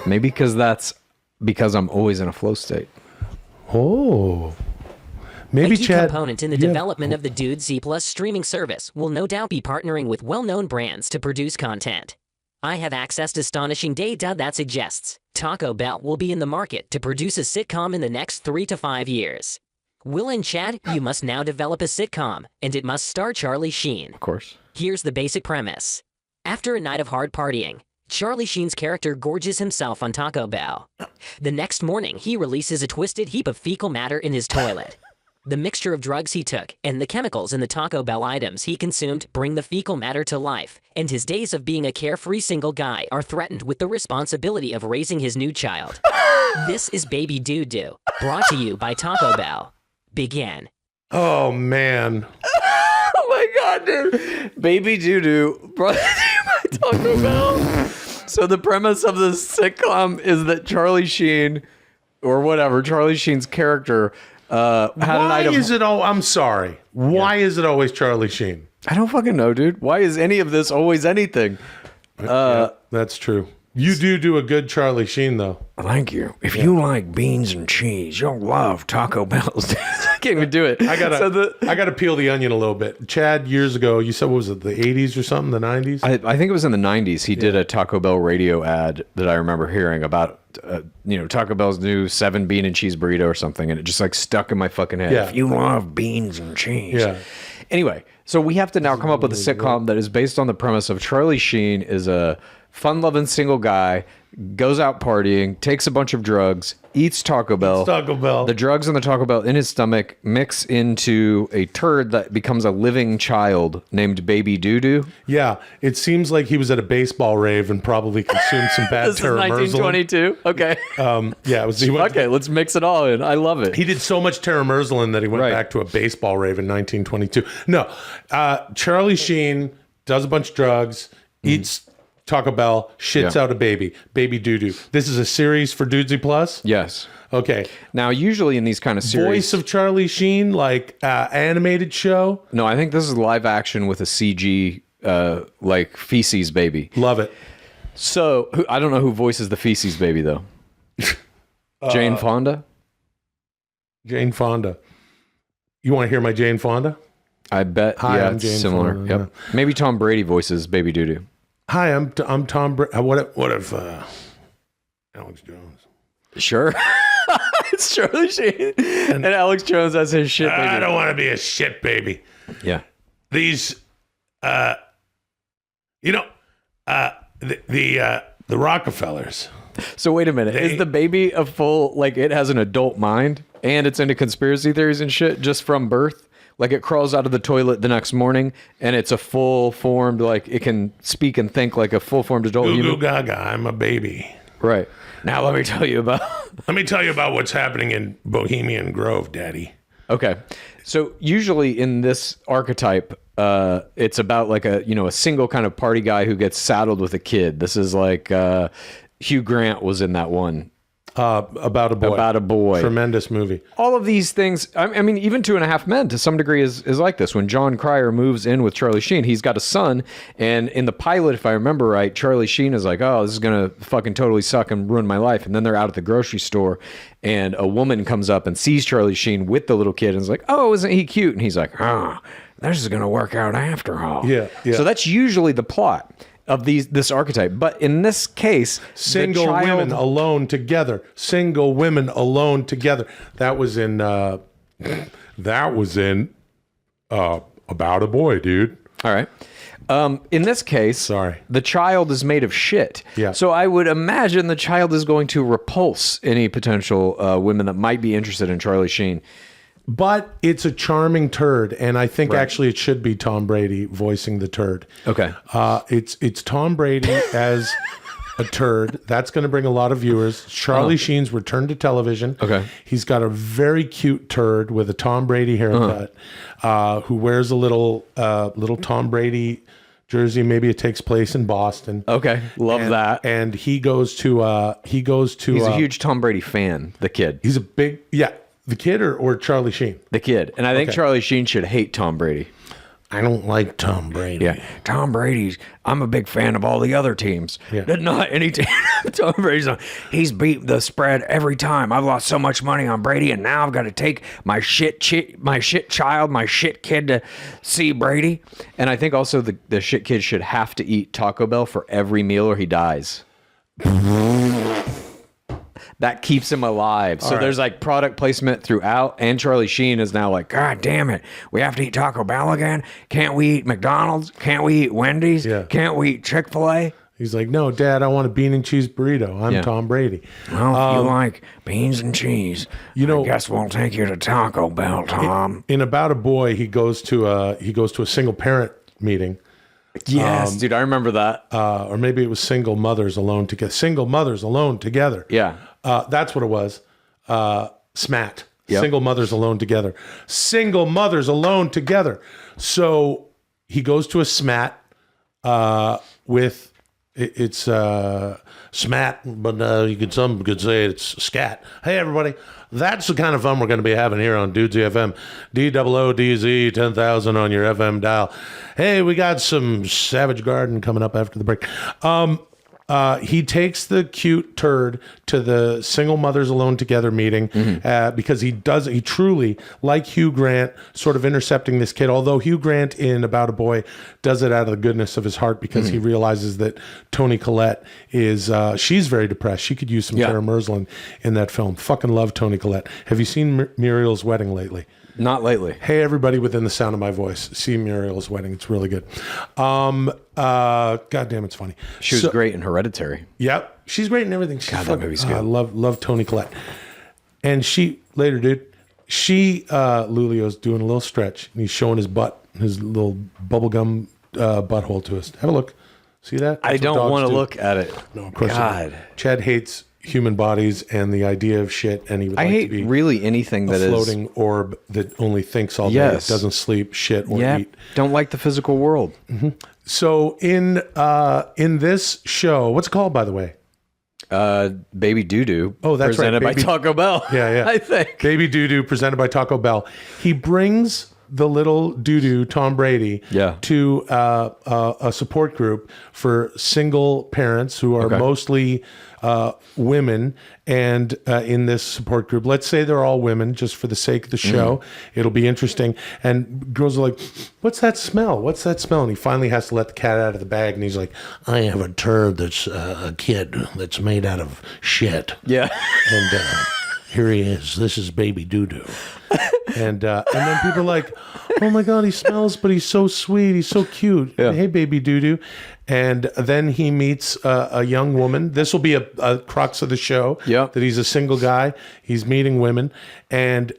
Maybe because I'm always in a flow state. Oh. Maybe a key Chad, component in the development of the Dudesy Plus streaming service will no doubt be partnering with well-known brands to produce content. I have accessed astonishing data that suggests Taco Bell will be in the market to produce a sitcom in the next 3 to 5 years. Will and Chad, you must now develop a sitcom, and it must star Charlie Sheen. Of course. Here's the basic premise. After a night of hard partying, Charlie Sheen's character gorges himself on Taco Bell. The next morning, he releases a twisted heap of fecal matter in his toilet. The mixture of drugs he took and the chemicals in the Taco Bell items he consumed bring the fecal matter to life, and his days of being a carefree single guy are threatened with the responsibility of raising his new child. This is Baby Doo-Doo, brought to you by Taco Bell. Begin. Oh, man. Oh my God, dude. Baby Doo-Doo brought to you by Taco Bell. So the premise of this sitcom is that Charlie Sheen, or whatever, Charlie Sheen's character had an item. I'm sorry. Why is it always Charlie Sheen? I don't fucking know, dude. Why is any of this always anything? Yeah, that's true. You do a good Charlie Sheen, though. Thank you. If you like beans and cheese, you'll love Taco Bell's. I can't even do it. I gotta peel the onion a little bit. Chad, years ago, you said, what was it, the 80s or something, the 90s? I think it was in the 90s. He did a Taco Bell radio ad that I remember hearing about, Taco Bell's new 7 bean and cheese burrito or something, and it just like stuck in my fucking head. Yeah. If you love beans and cheese. Yeah. Anyway, so we have to now come up with a sitcom that is based on the premise of Charlie Sheen is a fun-loving single guy, goes out partying, takes a bunch of drugs, eats Taco Bell. Taco Bell. The drugs in the Taco Bell in his stomach mix into a turd that becomes a living child named Baby Doo-Doo. Yeah, it seems like he was at a baseball rave and probably consumed some bad This is terramersalin. 1922? Okay. Yeah, it was. Okay, let's mix it all in. I love it. He did so much terramersalin that he went back to a baseball rave in 1922. No, Charlie Sheen does a bunch of drugs, eats Taco Bell, shits out a baby Doo-Doo. This is a series for Dudesy Plus? Yes. Okay. Now, usually in these kind of series... Voice of Charlie Sheen, like animated show? No, I think this is live action with a CG, like feces baby. Love it. So, I don't know who voices the feces baby, though. Jane Fonda? Jane Fonda. You want to hear my Jane Fonda? I bet. Hi, yeah, I'm it's Jane similar. Fonda, Yep. Maybe Tom Brady voices Baby Doo-Doo. Hi, I'm Tom Brady. What if Alex Jones? Sure. It's Charlie Sheen. And Alex Jones as his shit baby. I don't want to be a shit baby. Yeah. These, the Rockefellers. So wait a minute. Is the baby a full, like it has an adult mind and it's into conspiracy theories and shit just from birth? Like it crawls out of the toilet the next morning and it's a full formed, like it can speak and think like a full formed adult Goo human. goo gaga, I'm a baby. Right. Now let me tell you about what's happening in Bohemian Grove, Daddy. Okay. So usually in this archetype, it's about like a single kind of party guy who gets saddled with a kid. This is like Hugh Grant was in that one. About a boy. About a boy. Tremendous movie. All of these things, I mean, even 2.5 Men to some degree is like this. When John Cryer moves in with Charlie Sheen, he's got a son. And in the pilot, if I remember right, Charlie Sheen is like, oh, this is going to fucking totally suck and ruin my life. And then they're out at the grocery store and a woman comes up and sees Charlie Sheen with the little kid and is like, oh, isn't he cute? And he's like, oh, this is going to work out after all. Yeah. So that's usually the plot of this archetype. But in this case, Single women alone together. Single women alone together. That was in About a Boy, dude. All right. In this case, the child is made of shit. Yeah. So I would imagine the child is going to repulse any potential women that might be interested in Charlie Sheen. But it's a charming turd, and I think actually it should be Tom Brady voicing the turd. Okay. It's Tom Brady as a turd. That's going to bring a lot of viewers. Charlie Sheen's return to television. Okay. He's got a very cute turd with a Tom Brady haircut, who wears a little Tom Brady jersey. Maybe it takes place in Boston. Okay. Love that. And he goes to. He's a huge Tom Brady fan. The kid. He's a big The kid or Charlie Sheen? The kid. And I think Charlie Sheen should hate Tom Brady. I don't like Tom Brady. Yeah, Tom Brady's. I'm a big fan of all the other teams. Yeah. Not any team. Tom Brady's. He's beat the spread every time. I've lost so much money on Brady, and now I've got to take my shit kid to see Brady. And I think also the shit kid should have to eat Taco Bell for every meal, or he dies. That keeps him alive. So there's like product placement throughout. And Charlie Sheen is now like, God damn it. We have to eat Taco Bell again? Can't we eat McDonald's? Can't we eat Wendy's? Yeah. Can't we eat Chick-fil-A? He's like, no, Dad, I want a bean and cheese burrito. I'm Tom Brady. Well, if you like beans and cheese, I guess we'll take you to Taco Bell, Tom. In About a Boy, he goes to a single parent meeting. Yes, dude, I remember that. Or maybe it was single mothers alone together. Single mothers alone together. Yeah. That's what it was. SMAT. Yep. Single mothers alone together. Single mothers alone together. So he goes to a SMAT with it's SMAT, but some could say it's scat. Hey everybody, that's the kind of fun we're going to be having here on Dudesy FM. DOODZ 10,000 on your FM dial. Hey, we got some Savage Garden coming up after the break. He takes the cute turd to the single mothers alone together meeting because he truly, like Hugh Grant, sort of intercepting this kid. Although Hugh Grant in About a Boy does it out of the goodness of his heart because he realizes that Toni Collette is, she's very depressed. She could use some Tara Merslin in that film. Fucking love Toni Collette. Have you seen Muriel's Wedding lately? Not lately. Hey, everybody within the sound of my voice, see Muriel's Wedding. It's really good. God damn, it's funny. She was great in Hereditary. Yep. She's great in everything. God, that movie's good. I love Toni Collette. And Lulio's doing a little stretch, and he's showing his butt, his little bubblegum butthole to us. Have a look. See that? I don't want to look at it. No, of course God. not. Chad hates human bodies and the idea of shit, and he would like hate to be really anything that a is floating orb that only thinks all day, doesn't sleep, shit, or eat. Don't like the physical world. So in this show, what's it called, by the way? Baby Doo-Doo. Oh, that's right. Presented by Taco Bell. Yeah. I think. Baby Doo-Doo presented by Taco Bell. He brings the little doo-doo, Tom Brady, to a support group for single parents who are mostly women. And in this support group, let's say they're all women, just for the sake of the show. It'll be interesting. And girls are like, what's that smell? What's that smell? And he finally has to let the cat out of the bag. And he's like, I have a turd that's a kid that's made out of shit. Yeah. And here he is. This is Baby Doo-Doo. And then people are like, oh my God, he smells, but he's so sweet. He's so cute. Yeah. Hey, Baby Doo-Doo. And then he meets a young woman. This will be a crux of the show. Yeah. That he's a single guy. He's meeting women. And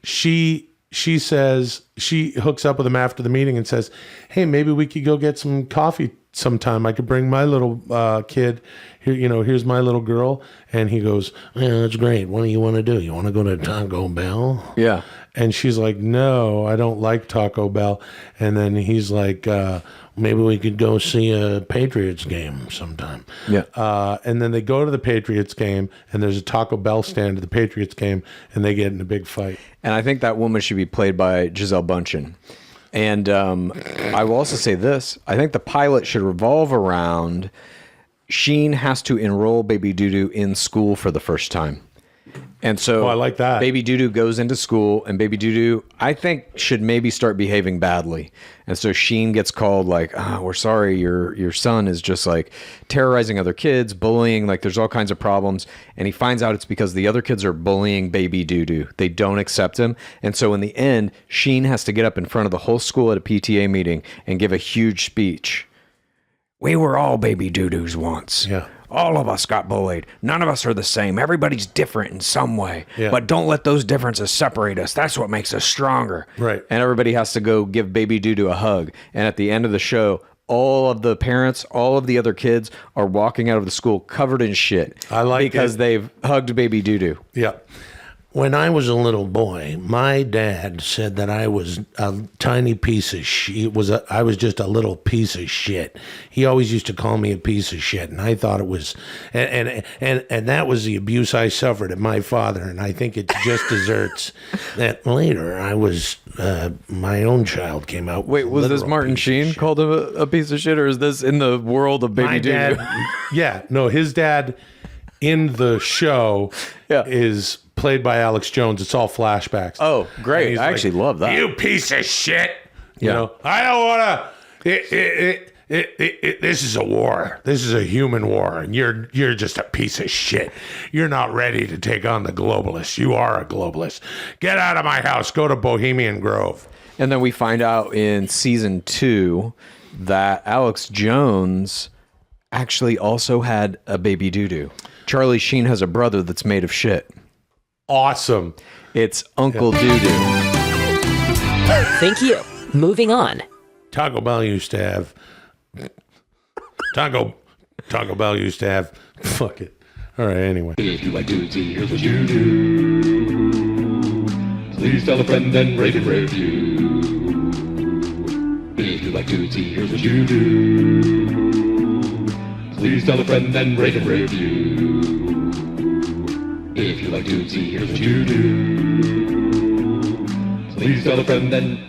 she says, she hooks up with him after the meeting and says, hey, maybe we could go get some coffee sometime. I could bring my little kid here. Here's my little girl. And he goes, yeah, that's great. What do you want to do? You want to go to Taco Bell? Yeah. And she's like, no, I don't like Taco Bell. And then he's like, maybe we could go see a Patriots game sometime. Yeah. And then they go to the Patriots game, and there's a Taco Bell stand at the Patriots game, and they get in a big fight. And I think that woman should be played by Giselle Bundchen. And I will also say this. I think the pilot should revolve around Sheen has to enroll Baby Doo-Doo in school for the first time. And so I like that. Baby Doo-Doo goes into school, and Baby Doo-Doo, I think, should maybe start behaving badly. And so Sheen gets called like, we're sorry, your son is just like terrorizing other kids, bullying, like there's all kinds of problems. And he finds out it's because the other kids are bullying Baby Doo-Doo. They don't accept him. And so in the end, Sheen has to get up in front of the whole school at a PTA meeting and give a huge speech. We were all Baby Doo-Doos once. Yeah. All of us got bullied. None of us are the same. Everybody's different in some way. Yeah. But don't let those differences separate us. That's what makes us stronger. Right. And everybody has to go give Baby Doo-Doo a hug. And at the end of the show, all of the parents, all of the other kids are walking out of the school covered in shit. I like because it. they've hugged Baby Doo-Doo. Yeah. When I was a little boy, my dad said that I was a tiny piece of shit. I was just a little piece of shit. He always used to call me a piece of shit, and I thought it was, and that was the abuse I suffered at my father, and I think it just deserts that later I was, my own child came out. Wait, was this Martin Sheen called him a piece of shit, or is this in the world of Baby Doo? Yeah, no, his dad in the show is played by Alex Jones. It's all flashbacks. Oh, great. I actually love that. You piece of shit. You know, I don't want to. This is a war. This is a human war, and you're just a piece of shit. You're not ready to take on the globalists. You are a globalist. Get out of my house. Go to Bohemian Grove. And then we find out in season 2 that Alex Jones actually also had a baby doo-doo. Charlie Sheen has a brother that's made of shit. Awesome. It's Uncle Doo-Doo. Thank you. Moving on. Taco Bell used to have Taco Bell used to have fuck it. All right, anyway. If you like Dudesy, here's what you do. Please tell a friend and rate and review. If you like Dudesy, here's what you do. Please tell a friend and rate and review. If you like Dudesy, here's what you do. Please tell a friend and